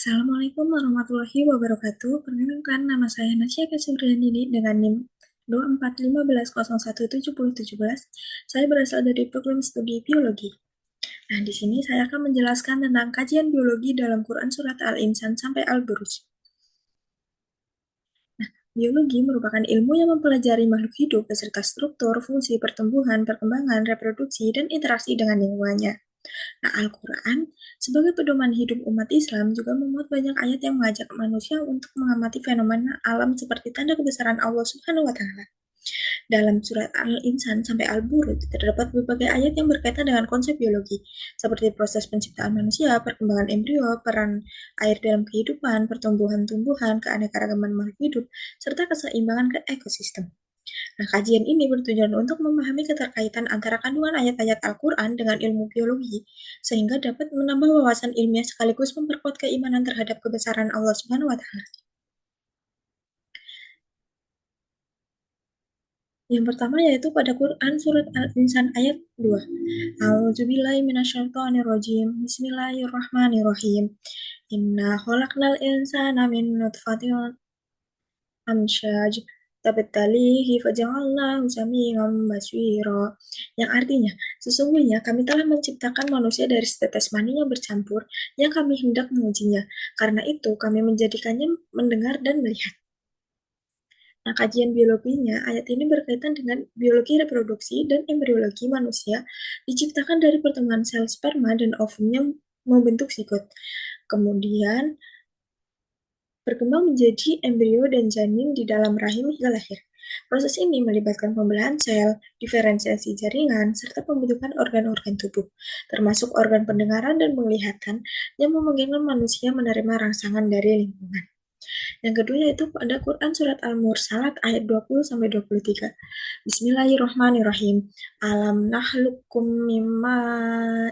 Assalamualaikum warahmatullahi wabarakatuh. Perkenalkan, nama saya Nasya Kasuryanidi dengan NIM 2415017017. Saya berasal dari program studi biologi. Nah, di sini saya akan menjelaskan tentang kajian biologi dalam Quran Surat Al-Insan sampai Al-Buruj. Biologi merupakan ilmu yang mempelajari makhluk hidup beserta struktur, fungsi, pertumbuhan, perkembangan, reproduksi, dan interaksi dengan lingkungannya. Nah, Al-Quran sebagai pedoman hidup umat Islam juga memuat banyak ayat yang mengajak manusia untuk mengamati fenomena alam seperti tanda kebesaran Allah Subhanahu wa Ta'ala. Dalam surat Al-Insan sampai Al-Burud terdapat berbagai ayat yang berkaitan dengan konsep biologi, seperti proses penciptaan manusia, perkembangan embrio, peran air dalam kehidupan, pertumbuhan tumbuhan, keanekaragaman makhluk hidup, serta keseimbangan ke ekosistem. Nah, kajian ini bertujuan untuk memahami keterkaitan antara kandungan ayat-ayat Al-Quran dengan ilmu biologi, sehingga dapat menambah wawasan ilmiah sekaligus memperkuat keimanan terhadap kebesaran Allah Subhanahu wa Ta'ala. Yang pertama yaitu pada Quran Surat Al-Insan ayat 2. A'udzubillahi minasyaitonirrajim. Bismillahirrahmanirrahim. Inna khalaqnal insana min nutfatin amsyaj tabtalihi faja'alnahu sami'an basira. Yang artinya, sesungguhnya kami telah menciptakan manusia dari setetes mani yang bercampur yang kami hendak mengujinya. Karena itu kami menjadikannya mendengar dan melihat. Nah, kajian biologinya, ayat ini berkaitan dengan biologi reproduksi dan embriologi manusia diciptakan dari pertemuan sel sperma dan ovum yang membentuk zigot. Kemudian berkembang menjadi embrio dan janin di dalam rahim hingga lahir. Proses ini melibatkan pembelahan sel, diferensiasi jaringan, serta pembentukan organ-organ tubuh, termasuk organ pendengaran dan penglihatan yang memungkinkan manusia menerima rangsangan dari lingkungan. Yang kedua yaitu pada Quran Surat Al-Mursalat ayat 20 sampai 23. Bismillahirrahmanirrahim. Alam nahlukum mimma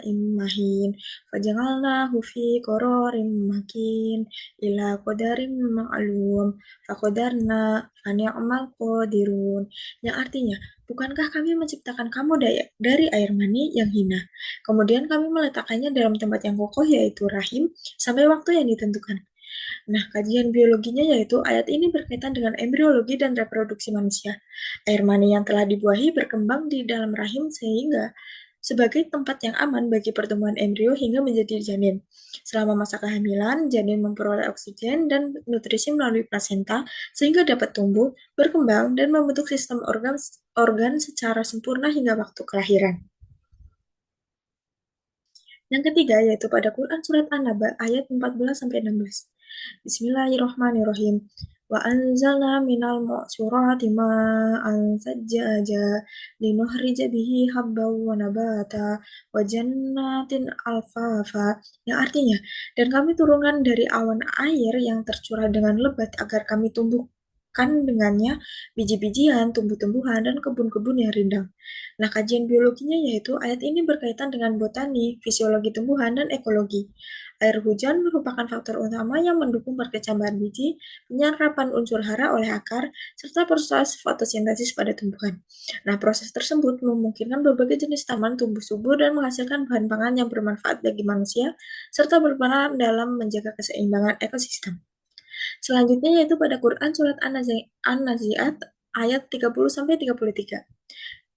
immahin fajalnahu fi qararin makin ila qadarim ma'lum faqadarna fani'mal qadirun. Yang artinya, bukankah kami menciptakan kamu dari air mani yang hina, kemudian kami meletakkannya dalam tempat yang kokoh yaitu rahim sampai waktu yang ditentukan. Nah, kajian biologinya yaitu ayat ini berkaitan dengan embriologi dan reproduksi manusia. Air mani yang telah dibuahi berkembang di dalam rahim sehingga sebagai tempat yang aman bagi pertumbuhan embrio hingga menjadi janin. Selama masa kehamilan, janin memperoleh oksigen dan nutrisi melalui plasenta sehingga dapat tumbuh, berkembang, dan membentuk sistem organ secara sempurna hingga waktu kelahiran. Yang ketiga yaitu pada Quran Surat An-Naba ayat 14 sampai 16. Bismillahirrahmanirrahim. Wa anzalna minal mu'surati ma'an sajjaja linukhrija bihi habban wa nabata wa jannatin alfafa. Yang artinya, dan kami turunkan dari awan air yang tercurah dengan lebat agar kami tumbuhkan dengannya biji-bijian, tumbuh-tumbuhan, dan kebun-kebun yang rindang. Nah, kajian biologinya yaitu ayat ini berkaitan dengan botani, fisiologi tumbuhan, dan ekologi. Air hujan merupakan faktor utama yang mendukung perkecambahan biji, penyerapan unsur hara oleh akar, serta proses fotosintesis pada tumbuhan. Nah, proses tersebut memungkinkan berbagai jenis tanaman tumbuh subur dan menghasilkan bahan pangan yang bermanfaat bagi manusia, serta berperan dalam menjaga keseimbangan ekosistem. Selanjutnya yaitu pada Quran Surat An-Nazi'at ayat 30-33.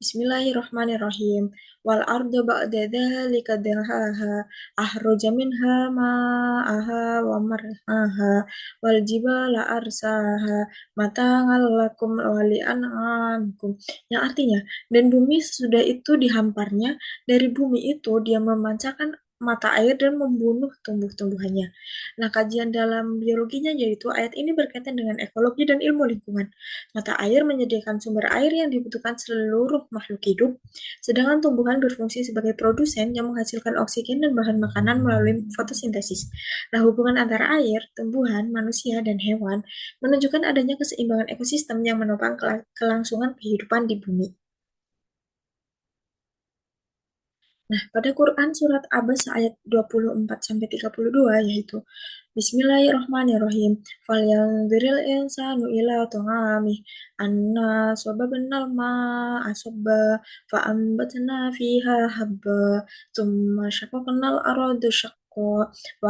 Bismillahirrahmanirrahim. Wal arda ba'da dzalika dahaha ahraja minha ma'aha wa marhaha wal jibala arsaha mata'an lakum wa li'an'amikum. Yang artinya, dan bumi sesudah itu dihamparnya, dari bumi itu dia memancarkan mata air dan membunuh tumbuh-tumbuhannya. Nah, kajian dalam biologinya yaitu ayat ini berkaitan dengan ekologi dan ilmu lingkungan. Mata air menyediakan sumber air yang dibutuhkan seluruh makhluk hidup, sedangkan tumbuhan berfungsi sebagai produsen yang menghasilkan oksigen dan bahan makanan melalui fotosintesis. Nah, hubungan antara air, tumbuhan, manusia, dan hewan menunjukkan adanya keseimbangan ekosistem yang menopang kelangsungan kehidupan di bumi. Nah, pada Quran surat Abasa ayat 24-32 yaitu Bismillahirrahmanirrahim. Falyanzuril insanu ila ta'amih anna sababnal ma'a sabba fa'ambatna fiha habba thumma syaqaqnal arda syaqqa wa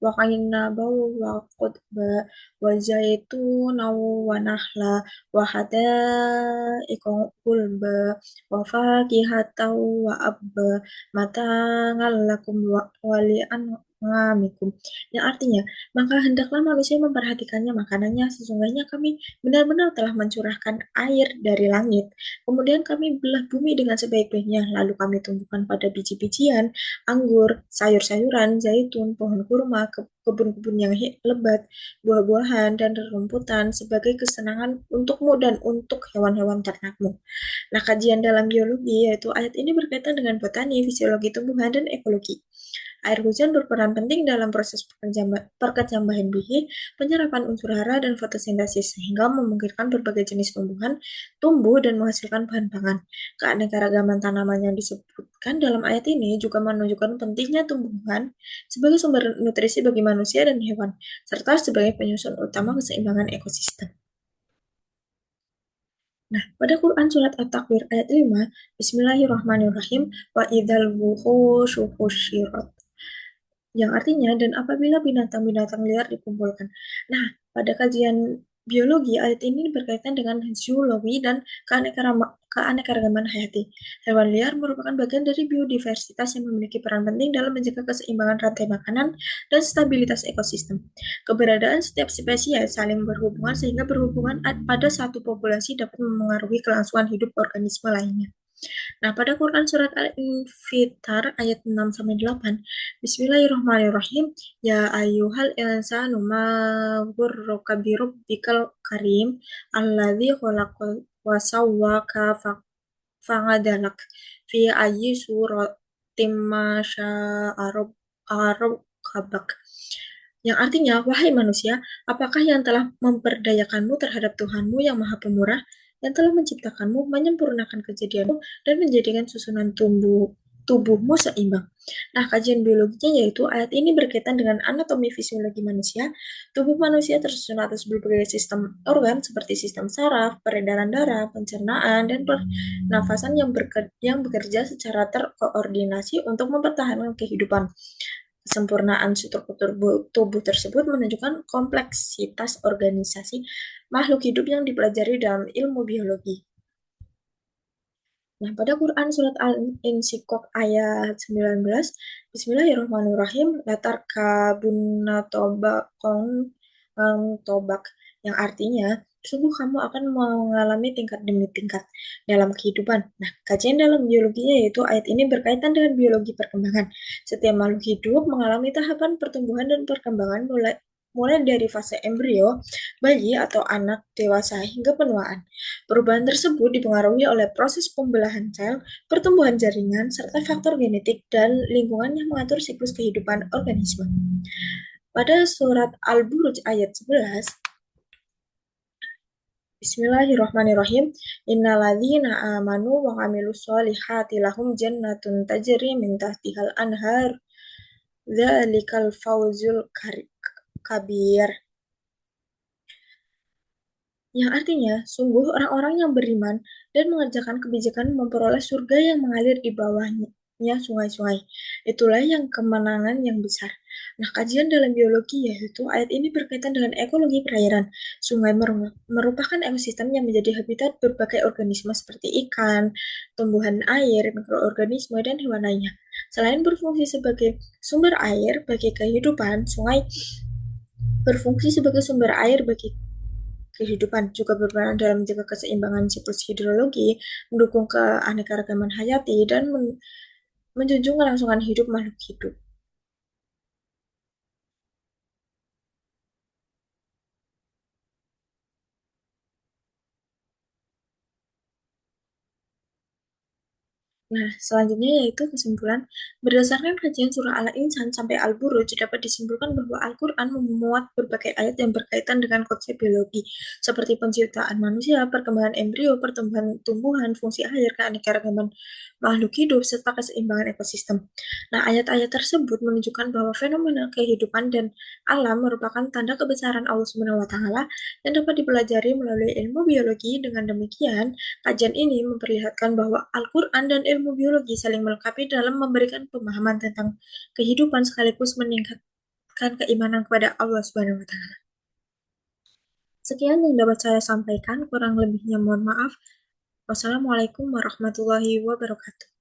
wa qainnabaw wa qutba wa zaituna wa nahla wa hadaiqa gulba wa fakihatan wa abba mata'an lakum wa li'an'amikum. Yang artinya, maka hendaklah manusia memperhatikannya makanannya. Sesungguhnya kami benar-benar telah mencurahkan air dari langit. Kemudian kami belah bumi dengan sebaik-baiknya. Lalu kami tumbuhkan pada biji-bijian, anggur, sayur-sayuran, zaitun, pohon kurma, kebun-kebun yang lebat, buah-buahan, dan rerumputan sebagai kesenangan untukmu dan untuk hewan-hewan ternakmu. Nah, kajian dalam biologi yaitu ayat ini berkaitan dengan botani, fisiologi tumbuhan, dan ekologi. Air hujan berperan penting dalam proses perkecambahan biji, penyerapan unsur hara, dan fotosintesis, sehingga memungkinkan berbagai jenis tumbuhan tumbuh dan menghasilkan bahan pangan. Keanekaragaman tanaman yang disebutkan dalam ayat ini juga menunjukkan pentingnya tumbuhan sebagai sumber nutrisi bagi manusia dan hewan, serta sebagai penyusun utama keseimbangan ekosistem. Nah, pada Quran Surat At-Takwir ayat 5, Bismillahirrahmanirrahim, wa idzal wuhushu husyirat, yang artinya dan apabila binatang-binatang liar dikumpulkan. Nah, pada kajian biologi ayat ini berkaitan dengan zoologi dan keanekaragaman hayati. Hewan liar merupakan bagian dari biodiversitas yang memiliki peran penting dalam menjaga keseimbangan rantai makanan dan stabilitas ekosistem. Keberadaan setiap spesies saling berhubungan sehingga berhubungan pada satu populasi dapat memengaruhi kelangsungan hidup organisme lainnya. Nah, pada Quran Surat Al-Infitar ayat 6 sampai 8, Bismillahirrahmanirrahim, Ya ayyuhal insanu ma ghurraka birabbikal karim, alladzi khalaqaka wa sawwaka fa'adalak fi ayyi suratim ma syaa rabbak. Yang artinya, wahai manusia, apakah yang telah memperdayakanmu terhadap Tuhanmu yang Maha Pemurah, yang telah menciptakanmu, menyempurnakan kejadianmu, dan menjadikan susunan tubuhmu seimbang. Nah, kajian biologinya yaitu ayat ini berkaitan dengan anatomi fisiologi manusia. Tubuh manusia tersusun atas berbagai sistem organ seperti sistem saraf, peredaran darah, pencernaan, dan pernafasan yang bekerja secara terkoordinasi untuk mempertahankan kehidupan. Kesempurnaan struktur tubuh tersebut menunjukkan kompleksitas organisasi makhluk hidup yang dipelajari dalam ilmu biologi. Nah, pada Quran Surat Al-Insyikok ayat 19, Bismillahirrahmanirrahim, latar kabunna tobakong tobak, yang artinya, sungguh kamu akan mengalami tingkat demi tingkat dalam kehidupan. Nah, kajian dalam biologinya yaitu ayat ini berkaitan dengan biologi perkembangan. Setiap makhluk hidup mengalami tahapan pertumbuhan dan perkembangan mulai dari fase embrio, bayi atau anak dewasa hingga penuaan. Perubahan tersebut dipengaruhi oleh proses pembelahan sel, pertumbuhan jaringan, serta faktor genetik dan lingkungan yang mengatur siklus kehidupan organisme. Pada surat Al-Buruj ayat 11, Bismillahirrahmanirrahim. Innalladzina amanu wa amilus solihati lahum jannatun tajri min tahtihal anhar. Dzalikal fawzul kabir. Yang artinya, sungguh orang-orang yang beriman dan mengerjakan kebijakan memperoleh surga yang mengalir di bawahnya sungai-sungai. Itulah yang kemenangan yang besar. Nah, kajian dalam biologi yaitu ayat ini berkaitan dengan ekologi perairan. Sungai merupakan ekosistem yang menjadi habitat berbagai organisme seperti ikan, tumbuhan air, mikroorganisme, dan hewan lainnya. Selain berfungsi sebagai sumber air bagi kehidupan, sungai berfungsi sebagai sumber air bagi kehidupan, juga berperan dalam menjaga keseimbangan siklus hidrologi, mendukung keanekaragaman hayati, dan menjunjung kelangsungan hidup makhluk hidup. Nah, selanjutnya yaitu kesimpulan. Berdasarkan kajian surah Al-Insan sampai Al-Buruj, dapat disimpulkan bahwa Al-Quran memuat berbagai ayat yang berkaitan dengan konsep biologi, seperti penciptaan manusia, perkembangan embrio, pertumbuhan tumbuhan, fungsi air, keanekaragaman makhluk hidup, serta keseimbangan ekosistem. Nah, ayat-ayat tersebut menunjukkan bahwa fenomena kehidupan dan alam merupakan tanda kebesaran Allah Subhanahu wa Ta'ala yang dapat dipelajari melalui ilmu biologi. Dengan demikian, kajian ini memperlihatkan bahwa Al-Quran dan ilmu biologi saling melengkapi dalam memberikan pemahaman tentang kehidupan sekaligus meningkatkan keimanan kepada Allah Subhanahu wa taala. Sekian yang dapat saya sampaikan, kurang lebihnya mohon maaf. Wassalamualaikum warahmatullahi wabarakatuh.